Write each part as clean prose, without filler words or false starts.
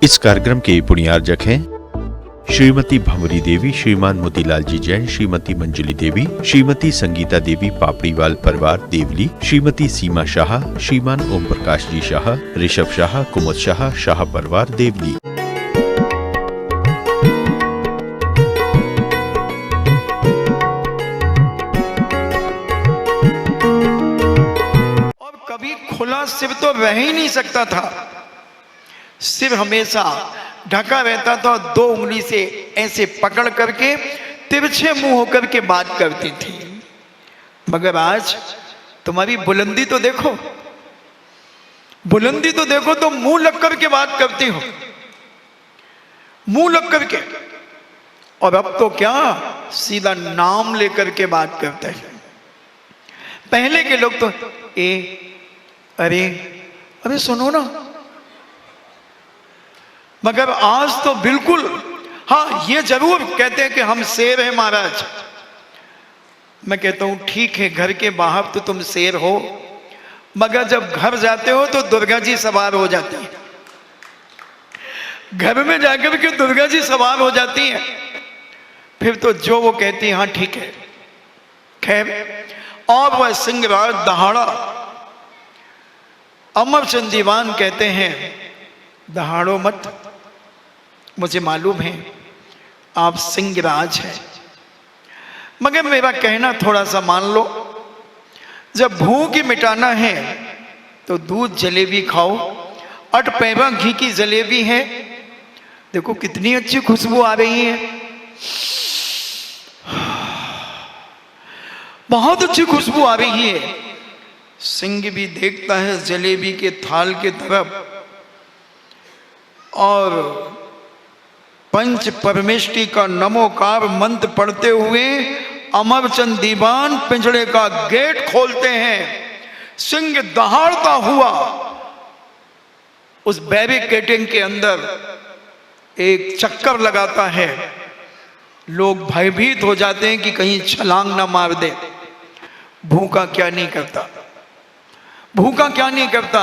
इस कार्यक्रम के पुण्यार्जक हैं श्रीमती भंवरी देवी, श्रीमान मोतीलाल जी जैन, श्रीमती मंजुली देवी, श्रीमती संगीता देवी पापड़ीवाल परिवार देवली, श्रीमती सीमा शाह, श्रीमान ओम प्रकाश जी शाह, ऋषभ शाह, कुमुद शाह, शाह परिवार देवली। और कभी खुला सिर तो रह ही नहीं सकता था, सिर हमेशा ढका रहता था। 2 उंगली से ऐसे पकड़ करके तिरछे मुंह होकर के बात करती थी। मगर आज तुम्हारी बुलंदी तो देखो, बुलंदी तो देखो, तो मुंह लग करके बात करती हो, मुंह लग करके। और अब तो क्या सीधा नाम लेकर के बात करते हैं। पहले के लोग तो अरे अरे सुनो ना, मगर आज तो बिल्कुल, हाँ ये जरूर कहते हैं कि हम शेर हैं महाराज। मैं कहता हूं ठीक है, घर के बाहर तो तुम शेर हो, मगर जब घर जाते हो तो दुर्गा जी सवार हो जाती है। घर में जाकर के दुर्गा जी सवार हो जाती हैं, फिर तो जो वो कहती है हाँ ठीक है। खैर, और वह सिंहराज दहाड़ा, अमरचंद दीवान कहते हैं दहाड़ो मत, मुझे मालूम है आप सिंहराज हैं, मगर मेरा कहना थोड़ा सा मान लो। जब भूख ही मिटाना है तो दूध जलेबी खाओ। 8 पैवा घी की जलेबी है, देखो कितनी अच्छी खुशबू आ रही है, बहुत अच्छी खुशबू आ रही है। सिंह भी देखता है जलेबी के थाल के तरफ, और पंच परमेष्टि का नमोकार मंत्र पढ़ते हुए अमरचंद दीवान पिंजड़े का गेट खोलते हैं। सिंह दहाड़ता हुआ उस बैरिकेडिंग के अंदर एक चक्कर लगाता है। लोग भयभीत हो जाते हैं कि कहीं छलांग ना मार दे। भूखा क्या नहीं करता, भूखा क्या नहीं करता।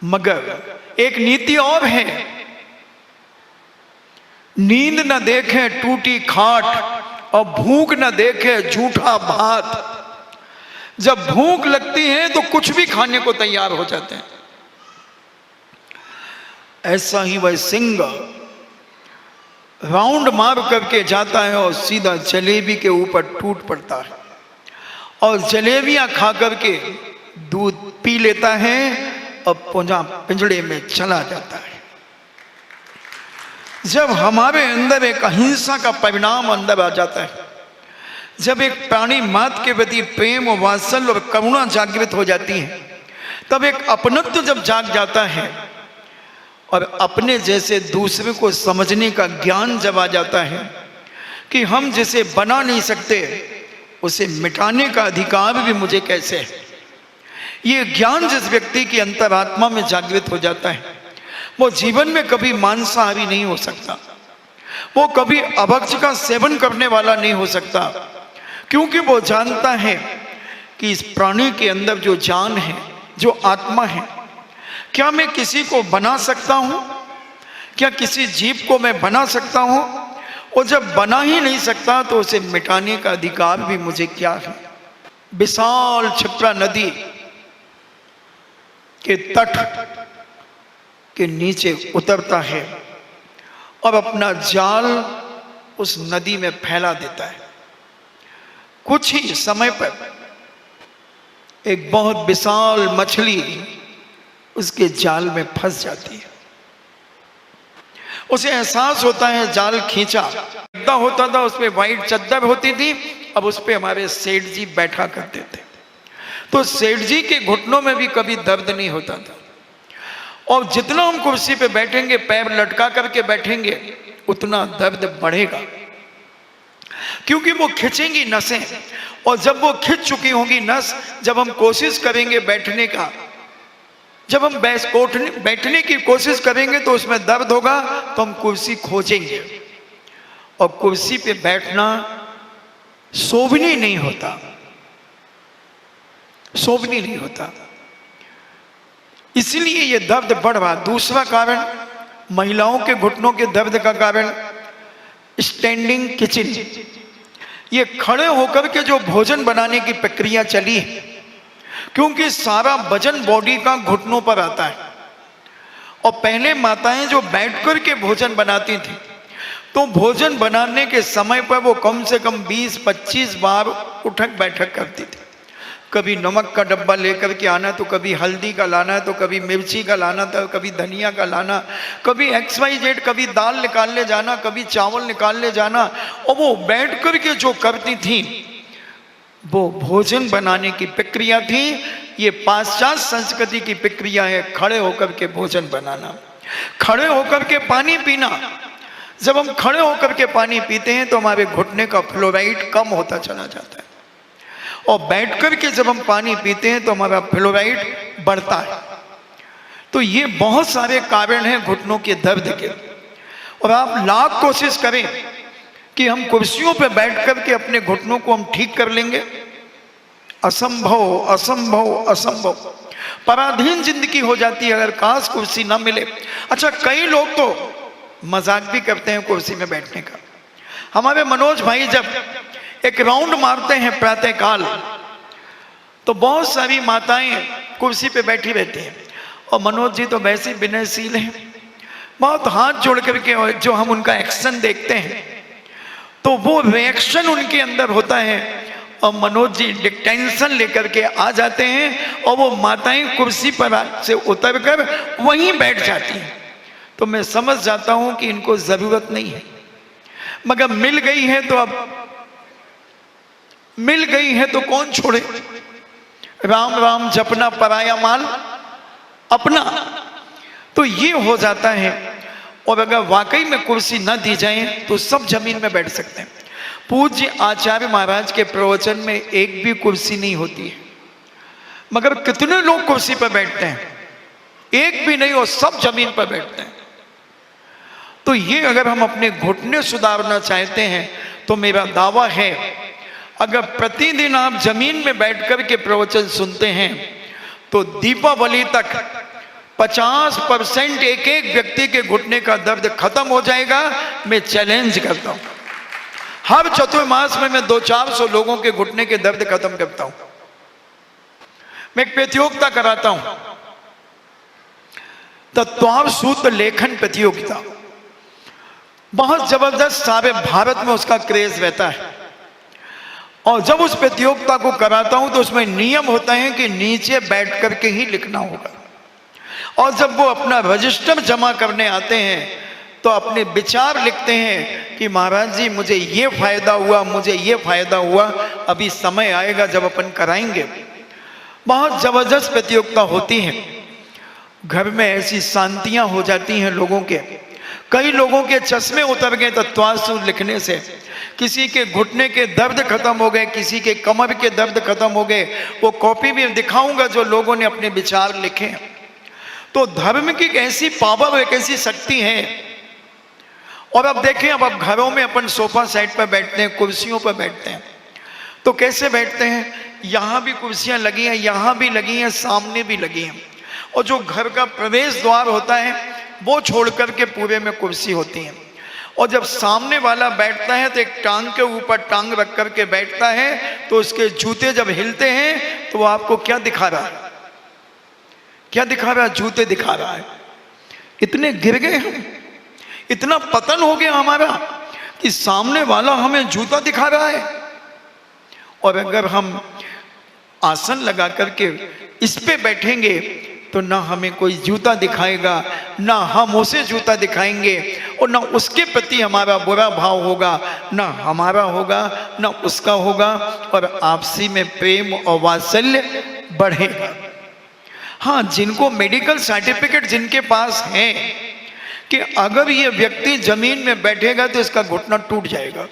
मगर एक नीति और है, नींद न देखे टूटी खाट और भूख न देखे झूठा भात। जब भूख लगती है तो कुछ भी खाने को तैयार हो जाते हैं। ऐसा ही वह सिंह राउंड मार करके जाता है और सीधा जलेबी के ऊपर टूट पड़ता है, और जलेबियां खा करके दूध पी लेता है और पुनः पिंजड़े में चला जाता है। जब हमारे अंदर एक अहिंसा का परिणाम अंदर आ जाता है, जब एक प्राणी मात्र के प्रति प्रेम और वात्सल्य और करुणा जागृत हो जाती है, तब एक अपनत्व जब जाग जाता है और अपने जैसे दूसरे को समझने का ज्ञान जब आ जाता है कि हम जिसे बना नहीं सकते उसे मिटाने का अधिकार भी मुझे कैसे है। ये ज्ञान जिस व्यक्ति की अंतरात्मा में जागृत हो जाता है, वो जीवन में कभी मांसाहारी नहीं हो सकता, वो कभी अभक्ष का सेवन करने वाला नहीं हो सकता, क्योंकि वो जानता है कि इस प्राणी के अंदर जो जान है, जो आत्मा है, क्या मैं किसी को बना सकता हूं? क्या किसी जीव को मैं बना सकता हूं? और जब बना ही नहीं सकता तो उसे मिटाने का अधिकार भी मुझे क्या है। विशाल क्षिप्रा नदी के तट के नीचे उतरता है और अपना जाल उस नदी में फैला देता है। कुछ ही समय पर एक बहुत विशाल मछली उसके जाल में फंस जाती है। उसे एहसास होता है जाल खींचा, गद्दा होता था, उस पर व्हाइट चादर होती थी, अब उस पर हमारे सेठ जी बैठा करते थे। तो सेठ जी के घुटनों में भी कभी दर्द नहीं होता था, और जितना हम कुर्सी पे बैठेंगे, पैर लटका करके बैठेंगे, उतना दर्द बढ़ेगा, क्योंकि वो खिंचेंगी नसें, और जब वो खिंच चुकी होंगी नस, जब हम कोशिश करेंगे बैठने का, जब हम बैठने की कोशिश करेंगे तो उसमें दर्द होगा, तो हम कुर्सी खोजेंगे, और कुर्सी पे बैठना शोभनीय नहीं होता, शोभनीय नहीं होता। इसलिए ये दर्द बढ़ रहा। दूसरा कारण, महिलाओं के घुटनों के दर्द का कारण स्टैंडिंग किचन, ये खड़े होकर के जो भोजन बनाने की प्रक्रिया चली है, क्योंकि सारा वजन बॉडी का घुटनों पर आता है। और पहले माताएं जो बैठकर के भोजन बनाती थी, तो भोजन बनाने के समय पर वो कम से कम 20-25 बार उठक बैठक करती थी। कभी नमक का डब्बा लेकर के आना, तो कभी हल्दी का लाना, तो कभी मिर्ची का लाना, तो कभी धनिया का लाना, कभी XYZ, कभी दाल निकालने जाना, कभी चावल निकालने जाना। और वो बैठ कर के जो करती थी, वो भोजन बनाने की प्रक्रिया थी। ये पाश्चात्य संस्कृति की प्रक्रिया है, खड़े होकर के भोजन बनाना, खड़े होकर के पानी पीना। जब हम खड़े होकर के पानी पीते हैं तो हमारे घुटने का फ्लोराइड कम होता चला जाता है, और बैठ कर के जब हम पानी पीते हैं तो हमारा फ्लोराइड बढ़ता है। तो ये बहुत सारे कारण हैं घुटनों के दर्द के। और आप लाख कोशिश करें कि हम कुर्सियों पर बैठ कर के अपने घुटनों को हम ठीक कर लेंगे, असंभव असंभव असंभव। पराधीन जिंदगी हो जाती है अगर काश कुर्सी ना मिले। अच्छा, कई लोग तो मजाक भी करते हैं कुर्सी में बैठने का। हमारे मनोज भाई जब एक राउंड मारते हैं प्रातःकाल, तो बहुत सारी माताएं कुर्सी पे बैठी रहती हैं, और मनोज जी तो वैसे विनयशील हैं, बहुत हाथ जोड़ करके जो हम उनका एक्शन देखते हैं, तो वो रिएक्शन उनके अंदर होता है, और मनोज जी टेंशन लेकर के आ जाते हैं, और वो माताएं कुर्सी पर से उतरकर वहीं बैठ जाती हैं। तो मैं समझ जाता हूं कि इनको जरूरत नहीं है, मगर मिल गई है तो अब मिल गई है तो कौन छोड़े। राम राम जपना पराया माल अपना, तो ये हो जाता है। और अगर वाकई में कुर्सी न दी जाए तो सब जमीन में बैठ सकते हैं। पूज्य आचार्य महाराज के प्रवचन में एक भी कुर्सी नहीं होती है, मगर कितने लोग कुर्सी पर बैठते हैं, एक भी नहीं, और सब जमीन पर बैठते हैं। तो ये अगर हम अपने घुटने सुधारना चाहते हैं तो मेरा दावा है, अगर प्रतिदिन आप जमीन में बैठकर के प्रवचन सुनते हैं तो दीपावली तक 50% एक एक व्यक्ति के घुटने का दर्द खत्म हो जाएगा। मैं चैलेंज करता हूं, हर चतुर्मास में मैं 200-400 लोगों के घुटने के दर्द खत्म करता हूं। मैं एक प्रतियोगिता कराता हूं, तत्वार सूत्र लेखन प्रतियोगिता, बहुत जबरदस्त, सारे भारत में उसका क्रेज रहता है। और जब उस प्रतियोगिता को कराता हूं तो उसमें नियम होता है कि नीचे बैठ करके ही लिखना होगा, और जब वो अपना रजिस्टर जमा करने आते हैं तो अपने विचार लिखते हैं कि महाराज जी मुझे ये फायदा हुआ, मुझे ये फायदा हुआ, अभी समय आएगा जब अपन कराएंगे। बहुत जबरदस्त प्रतियोगिता होती है। घर में ऐसी शांतियां हो जाती हैं लोगों के। कई लोगों के चश्मे उतर गए तत्वासूत्र लिखने से, किसी के घुटने के दर्द खत्म हो गए, किसी के कमर के दर्द खत्म हो गए। वो कॉपी में दिखाऊंगा जो लोगों ने अपने विचार लिखे। तो धर्म की ऐसी पावर, एक ऐसी शक्ति है। और अब देखें, अब घरों में अपन सोफा सेट पर बैठते हैं, कुर्सियों पर बैठते हैं, तो कैसे बैठते हैं? यहाँ भी कुर्सियाँ लगी हैं, यहाँ भी लगी हैं, सामने भी लगी हैं, और जो घर का प्रवेश द्वार होता है वो छोड़ करके पूरे में कुर्सी होती है। और जब सामने वाला बैठता है तो एक टांग के ऊपर टांग रख करके बैठता है, तो उसके जूते जब हिलते हैं तो वो आपको क्या दिखा रहा है? क्या दिखा रहा है? जूते दिखा रहा है। इतने गिर गए हम, इतना पतन हो गया हमारा कि सामने वाला हमें जूता दिखा रहा है। और अगर हम आसन लगा करके इस पे बैठेंगे तो ना हमें कोई जूता दिखाएगा, ना हम उसे जूता दिखाएंगे, और ना उसके प्रति हमारा बुरा भाव होगा, ना हमारा होगा ना उसका होगा, और आपसी में प्रेम और वात्सल्य बढ़ेगा। हाँ, जिनको मेडिकल सर्टिफिकेट जिनके पास है कि अगर ये व्यक्ति जमीन में बैठेगा तो इसका घुटना टूट जाएगा,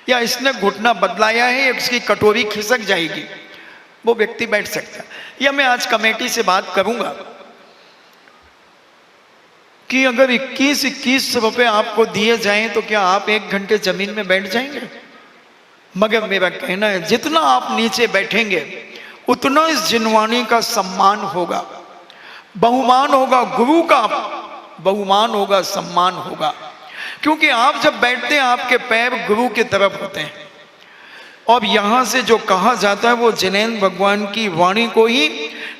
या इसने घुटना बदलाया है, इसकी कटोरी खिसक जाएगी, वो व्यक्ति बैठ सकता है। या मैं आज कमेटी से बात करूंगा कि अगर 21 रुपए आपको दिए जाएं तो क्या आप 1 घंटे जमीन में बैठ जाएंगे? मगर मेरा कहना है जितना आप नीचे बैठेंगे उतना इस जिनवाणी का सम्मान होगा, बहुमान होगा, गुरु का बहुमान होगा, सम्मान होगा। क्योंकि आप जब बैठते हैं आपके पैर गुरु की तरफ होते हैं, और यहाँ से जो कहा जाता है वो जिनेंद्र भगवान की वाणी को ही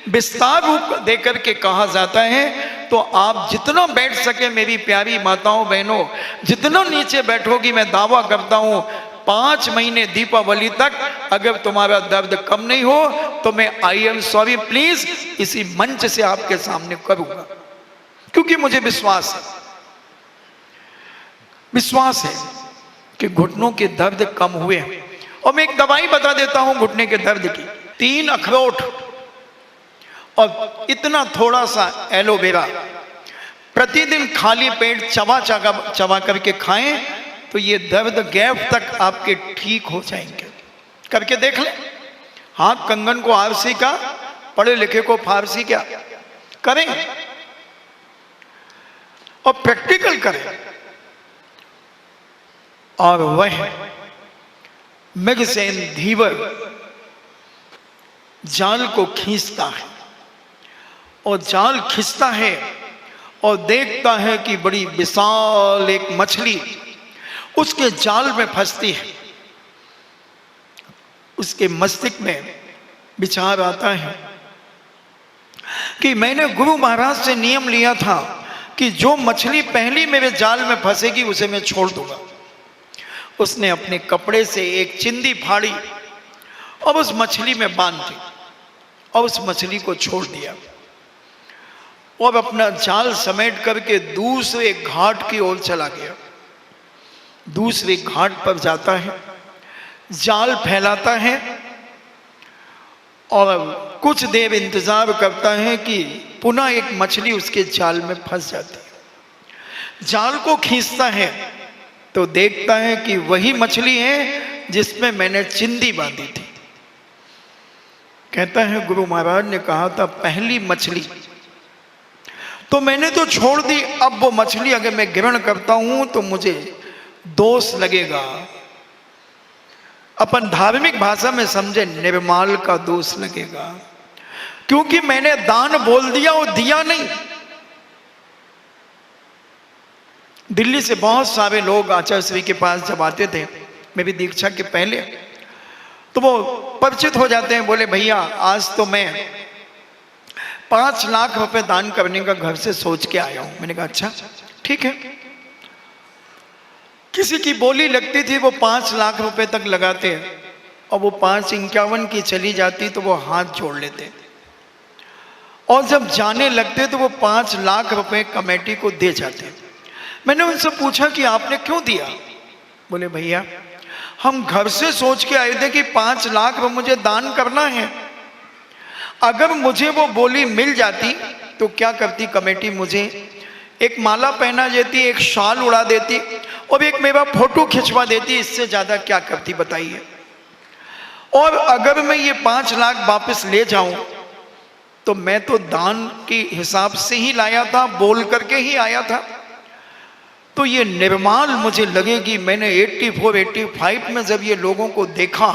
विस्तार रूप देकर के कहा जाता है। तो आप जितना बैठ सके मेरी प्यारी माताओं बहनों, जितना नीचे बैठोगी, मैं दावा करता हूँ 5 महीने दीपावली तक अगर तुम्हारा दर्द कम नहीं हो तो मैं आई एम सॉरी प्लीज इसी मंच से आपके सामने करूंगा। क्योंकि मुझे विश्वास है कि घुटनों के दर्द कम हुए हैं। और मैं एक दवाई बता देता हूं घुटने के दर्द की। 3 अखरोट और इतना थोड़ा सा एलोवेरा प्रतिदिन खाली पेट चबा करके खाएं तो ये दर्द गैप तक आपके ठीक हो जाएंगे। करके देख लें। हाँ, कंगन को आरसी का, पढ़े लिखे को फारसी क्या, करें और प्रैक्टिकल करें। और वह मृगसेन धीवर जाल को खींचता है और जाल खींचता है और देखता है कि बड़ी विशाल एक मछली उसके जाल में फंसती है। उसके मस्तिष्क में विचार आता है कि मैंने गुरु महाराज से नियम लिया था कि जो मछली पहली मेरे जाल में फंसेगी उसे मैं छोड़ दूंगा। उसने अपने कपड़े से एक चिंदी फाड़ी और उस मछली में बांध दी और उस मछली को छोड़ दिया और अपना जाल समेट करके दूसरे घाट की ओर चला गया। दूसरे घाट पर जाता है, जाल फैलाता है और कुछ देर इंतजार करता है कि पुनः एक मछली उसके जाल में फंस जाती है। जाल को खींचता है तो देखता है कि वही मछली है जिसमें मैंने चिंदी बांधी थी। कहता है गुरु महाराज ने कहा था पहली मछली तो मैंने तो छोड़ दी, अब वो मछली अगर मैं ग्रहण करता हूं तो मुझे दोष लगेगा। अपन धार्मिक भाषा में समझे निर्माल का दोष लगेगा, क्योंकि मैंने दान बोल दिया और दिया नहीं। दिल्ली से बहुत सारे लोग आचार्य श्री के पास जब आते थे मेरी दीक्षा के पहले, तो वो परिचित हो जाते हैं। बोले भैया आज तो मैं 5 लाख रुपए दान करने का घर से सोच के आया हूं। मैंने कहा अच्छा ठीक है। किसी की बोली लगती थी वो 5 लाख रुपए तक लगाते और वो 551 की चली जाती तो वो हाथ जोड़ लेते और जब जाने लगते तो वो 5 लाख रुपए कमेटी को दे जाते। मैंने उनसे पूछा कि आपने क्यों दिया? बोले भैया हम घर से सोच के आए थे कि 5 लाख रुपए मुझे दान करना है। अगर मुझे वो बोली मिल जाती तो क्या करती कमेटी? मुझे एक माला पहना देती, एक शाल उड़ा देती और एक मेरा फोटो खिंचवा देती। इससे ज्यादा क्या करती बताइए? और अगर मैं ये 5 लाख वापस ले जाऊं तो मैं तो दान के हिसाब से ही लाया था, बोल करके ही आया था। तो ये निर्माल मुझे लगेगी। मैंने 84-85 में जब ये लोगों को देखा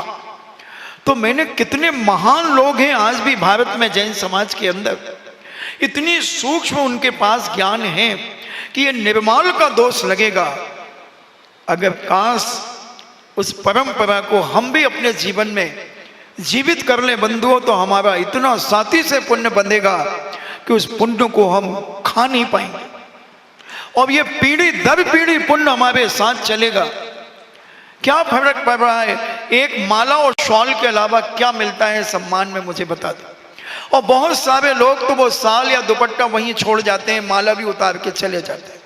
तो मैंने कितने महान लोग हैं आज भी भारत में जैन समाज के अंदर, इतनी सूक्ष्म उनके पास ज्ञान है कि ये निर्माल का दोष लगेगा। अगर काश उस परंपरा को हम भी अपने जीवन में जीवित कर ले बंधुओं, तो हमारा इतना साथी से पुण्य बंधेगा कि उस पुण्य को हम खा नहीं पाएंगे और ये पीढ़ी दर पीढ़ी पुण्य हमारे साथ चलेगा। क्या फर्क पड़ रहा है? एक माला और शॉल के अलावा क्या मिलता है सम्मान में, मुझे बता दो। और बहुत सारे लोग तो वो साल या दुपट्टा वहीं छोड़ जाते हैं, माला भी उतार के चले जाते हैं।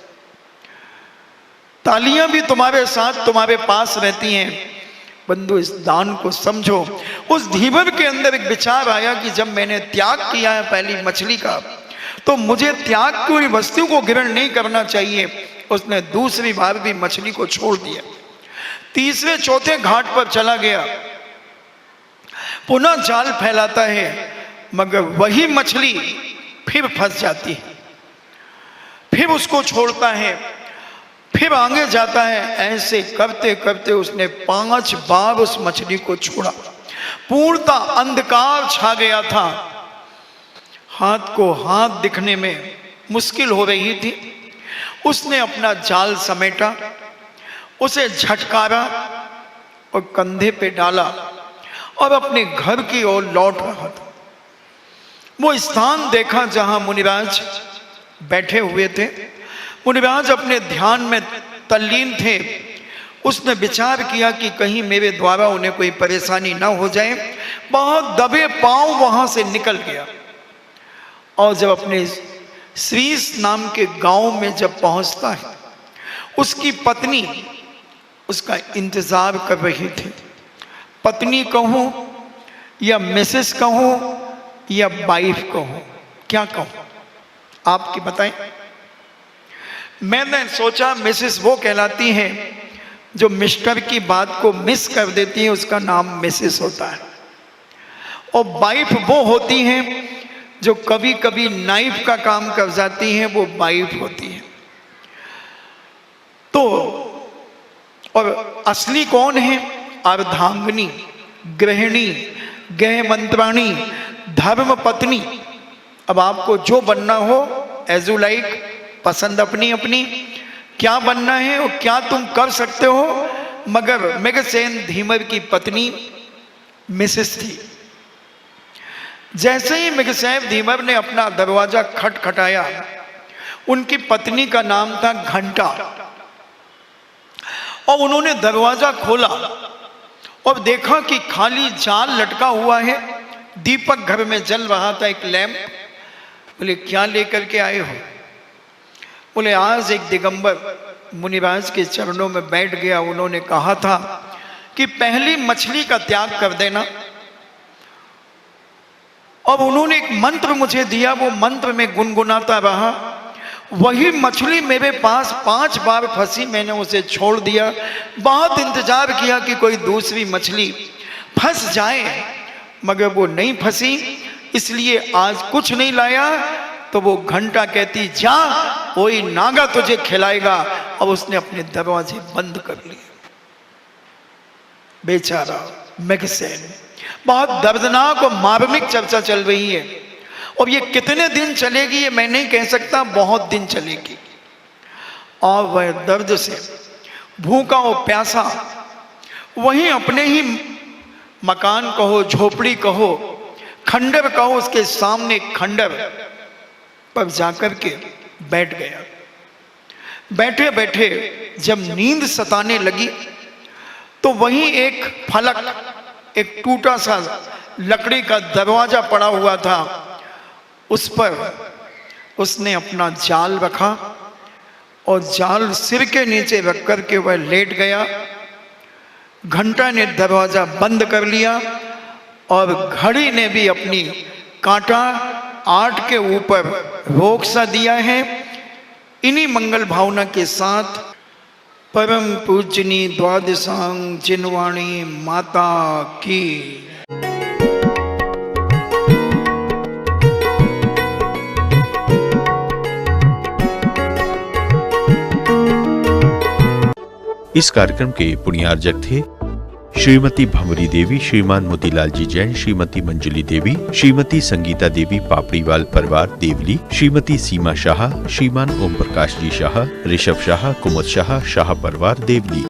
तालियां भी तुम्हारे साथ तुम्हारे पास रहती हैं। बंधु इस दान को समझो। उस धीवर के अंदर एक विचार आया कि जब मैंने त्याग किया है पहली मछली का, तो मुझे त्याग की वस्तु को ग्रहण नहीं करना चाहिए। उसने दूसरी बार भी मछली को छोड़ दिया। तीसरे चौथे घाट पर चला गया, पुनः जाल फैलाता है, मगर वही मछली फिर फंस जाती है। फिर उसको छोड़ता है, फिर आगे जाता है। ऐसे करते करते उसने 5 बार उस मछली को छोड़ा। पूर्णतः अंधकार छा गया था, हाथ को हाथ दिखने में मुश्किल हो रही थी। उसने अपना जाल समेटा, उसे झटकारा और कंधे पे डाला और अपने घर की ओर लौट रहा था। वो स्थान देखा जहां मुनिराज बैठे हुए थे। मुनिराज अपने ध्यान में तल्लीन थे। उसने विचार किया कि कहीं मेरे द्वारा उन्हें कोई परेशानी ना हो जाए। बहुत दबे पांव वहां से निकल गया और जब अपने श्रीस नाम के गांव में जब पहुंचता है, उसकी पत्नी उसका इंतजार कर रही थी। पत्नी कहूं या मिसेस कहूं या वाइफ कहूं, क्या कहूं, आपकी बताएं। मैंने सोचा मिसेस वो कहलाती हैं जो मिस्टर की बात को मिस कर देती है, उसका नाम मिसेस होता है। और वाइफ वो होती हैं जो कभी कभी नाइफ का काम कर जाती हैं, वो वाइफ होती है। तो और असली कौन है? अर्धांगिनी, गृहिणी, गृहमंत्राणी, धर्म पत्नी। अब आपको जो बनना हो एज यू लाइक, पसंद अपनी अपनी, क्या बनना है और क्या तुम कर सकते हो। मगर मेगसेन धीमर की पत्नी मिसेस थी। जैसे ही मेगसेन धीमर ने अपना दरवाजा खटखटाया, उनकी पत्नी का नाम था घंटा, और उन्होंने दरवाजा खोला और देखा कि खाली जाल लटका हुआ है, दीपक घर में जल रहा था, एक लैंप। बोले क्या लेकर के आए हो? बोले आज एक दिगंबर मुनिराज के चरणों में बैठ गया, उन्होंने कहा था कि पहली मछली का त्याग कर देना, और उन्होंने एक मंत्र मुझे दिया, वो मंत्र में गुनगुनाता रहा। वही मछली मेरे पास 5 बार फंसी, मैंने उसे छोड़ दिया। बहुत इंतजार किया कि कोई दूसरी मछली फंस जाए, मगर वो नहीं फंसी, इसलिए आज कुछ नहीं लाया। तो वो घंटा कहती जा, कोई नागा तुझे खिलाएगा, और उसने अपने दरवाजे बंद कर लिए। बेचारा मेगसेन। बहुत दर्दनाक और मार्मिक चर्चा चल रही है, और ये कितने दिन चलेगी ये मैं नहीं कह सकता, बहुत दिन चलेगी। और वह दर्द से भूखा और प्यासा वहीं अपने ही मकान कहो, झोपड़ी कहो, खंडर कहो, उसके सामने खंडर पर जाकर के बैठ गया। बैठे बैठे जब नींद सताने लगी, तो वहीं एक फलक, एक टूटा सा लकड़ी का दरवाजा पड़ा हुआ था, उस पर उसने अपना जाल रखा और जाल सिर के नीचे रख कर के वह लेट गया। घंटा ने दरवाजा बंद कर लिया और घड़ी ने भी अपनी कांटा 8 के ऊपर रोक सा दिया है। इन्हीं मंगल भावना के साथ परम पूजनी द्वादशांग जिनवाणी माता की। इस कार्यक्रम के पुण्यार्जक थे श्रीमती भंवरी देवी, श्रीमान मोतीलाल जी जैन, श्रीमती मंजुली देवी, श्रीमती संगीता देवी पापड़ीवाल परिवार देवली, श्रीमती सीमा शाह, श्रीमान ओम प्रकाश जी शाह, ऋषभ शाह, कुमुद शाह, शाह परिवार देवली।